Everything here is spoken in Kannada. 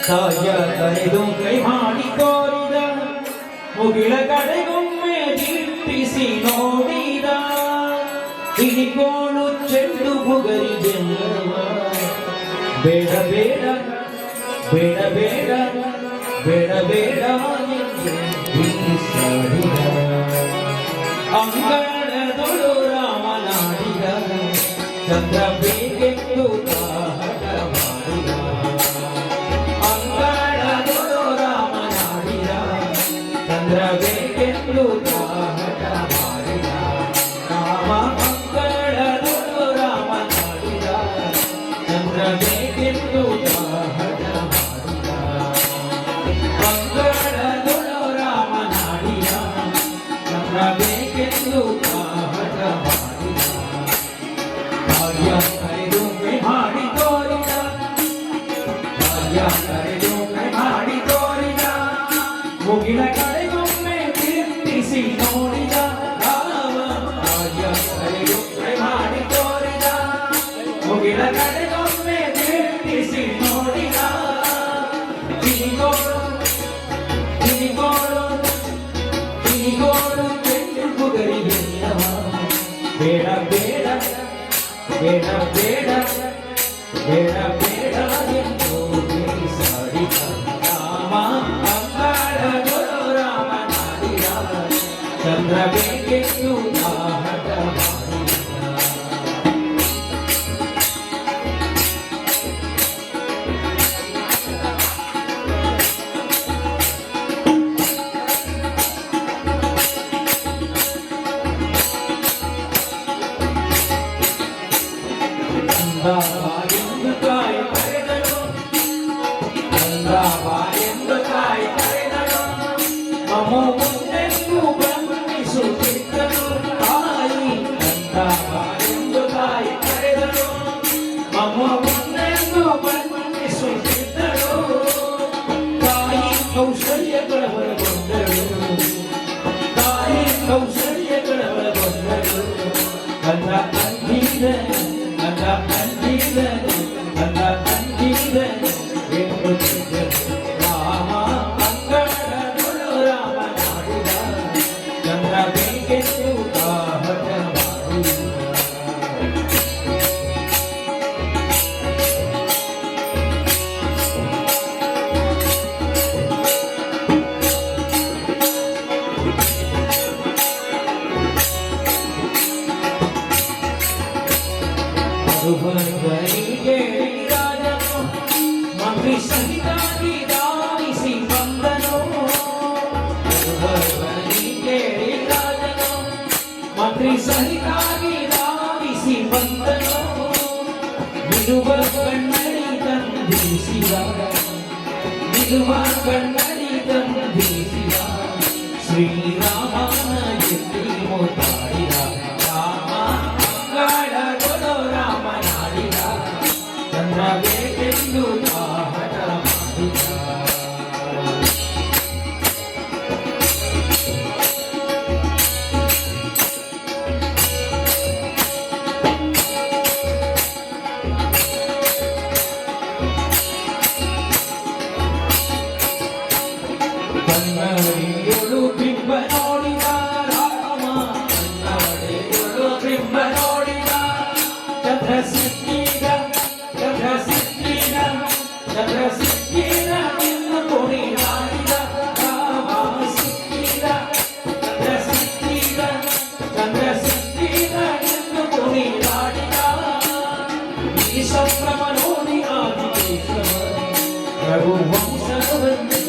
ತಾಯ ಕರೆದು ಕೈ ಮಾಡಿ ತೋರಿದ ಮುಗಿಲ ಕಡೆಗೊಮ್ಮೆ ದಿಟ್ಟಿಸಿ ನೋಡಿದ ಹಿಡಿಗೋಳು ಚೆಂಡು ಬುಗರಿಗೆ ಬೇಡ ಬೇಡ ಬೇಡ ಬೇಡ ಬೇಡ ಬೇಡ ಬಿಡಿಸಾಡಿದ ಅಂಗಳದೊಳು ರಾಮನಾಡಿದ ಚಂದ್ರ ಬೇಕೆಂದು ಹಠ ಮಾಡಿದ ಅಂಗಳದೊಳು ರಾಮನಾಡಿದ ಚಂದ್ರ ಬೇಕೆಂದು ಹಠ ಮಾಡಿದ ರಾಮ ಅಂಗಳದೊಳು ರಾಮನಾಡಿದ ಚಂದ್ರ ಬೇಕೆಂದು ಹಠ ಮಾಡಿದ ಅಂಗಳದೊಳು ರಾಮನಾಡಿದ ಚಂದ್ರ ಬೇಕೆಂದು ಹಠ ಮಾಡಿದ ಕಾರ್ಯ ಕರೆದು ಕೈ ಮಾಡಿ ತೋರಿದ ಕಾರ್ಯ ಕರೆದು ಕೈ ಮಾಡಿ ತೋರಿದ ಮುಗಿಲ ಕಡೆಗೊಮ್ಮೆ ತಿರುಗಿಸಿ ನೋಡಿದ ರಾಮ ಕಾರ್ಯ ಕರೆದು ಕೈ ಮಾಡಿ ತೋರಿದ ಮುಗಿಲ ಕಡೆಗೊಮ್ಮೆ ತಿರುಗಿಸಿ ನೋಡಿದ ತಿನಿಗೋಳು ತಿನಿಗೋಳು ತಿನಿಗೋಳು ಚೆಂಡು ಬುಗರಿಗೆ ಬೇಡ ಬೇಡ ಬೇಡ ಬೇಡ ಬೇಡ ಬೇಡ ಎಂದು ಬಿಡಿಸಾಡಿದ ರಾಮ ಅಂಗಳದೊಳು ರಾಮನಾಡಿದ ಚಂದ್ರ ಬೇಕೆಂದು ಹಠ ಮಾಡಿದ ಎಂದು ಕಾಯಿ ಕರೆದಳು ಎಂದು ಕಾಯಿ ಕರೆದಳು ಮಮೋ ಮುಂದೆಂದು ಬಂಧಿಸುತ್ತಿದ್ದಳು ತಾಯಿ ಎಂದು ಕಾಯಿ ಕರೆದಳು ಮಮೋ ಮುಂದೆಂದು ಬಂಧಿಸುತ್ತಿದ್ದಳು ತಾಯಿ ಕೌಶಲ್ಯಗಳ ಹೊರಗೊಂಡಳು ತಾಯಿ ಕೌಶಲ್ಯಗಳ ಹೊರಗೊಂಡಳು ನನ್ನ ಅಂದಿದ ನನ್ನ ಅಂದಿದ ನನ್ನ ಅಂದಿದ ರಾಮ ಅಂಗಳದೊಳು ರಾಮನಾಡಿದ ಚಂದ್ರ ಬೇಕೆಂದು ಹಠ ಮಾಡಿದ ಮಧುಬರಿಗೆ ರಾಜನು ಮಂತ್ರಿ ಸಹಿತಾಗಿ ಧಾವಿಸಿ ಬಂದನು ಮಧುಬರಿಗೆ ರಾಜನು ಮಂತ್ರಿ ಸಹಿತಾಗಿ ಧಾವಿಸಿ ಬಂದನು ಬಿಡುವ ಕಣ್ಣಡಿ ತಂದಿಸಿದ ಬಿಡುವ ಕಣ್ಣಡಿ ತಂದಿಸಿದ ಶ್ರೀರಾಮನ ಎತ್ತಿ ಮುತ್ತಾಡಿದ ರಾಮ ಅಂಗಳದೊಳು ರಾಮನಾಡಿದ ಚಂದ್ರ ಬೇಕೆಂದು ಹಠ ಮಾಡಿದ ಕನ್ನಡಿಯೊಳು ಬಿಂಬ ನೋಡಿದ ರಾಮ ಕನ್ನಡಿಯೊಳು ಬಿಂಬ ನೋಡಿದ ಚಂದ್ರ ಸಿಕ್ಕಿದ ಚಂದ್ರ ಸಿಕ್ಕಿದ ಚಂದ್ರ ಸಿಕ್ಕಿದ ಎಂದು ಕುಣಿದಾಡಿದ ರಾಮ ಸಿಕ್ಕಿದ ಚಂದ್ರ ಸಿಕ್ಕಿದ ಚಂದ್ರ ಸಿಕ್ಕಿದ ಎಂದು ಕುಣಿದಾಡಿದ ಈ ಸಂಭ್ರಮ ನೋಡಿ ಆದಿಕೇಶವ ರಘುವಂಶವನ್ನೇ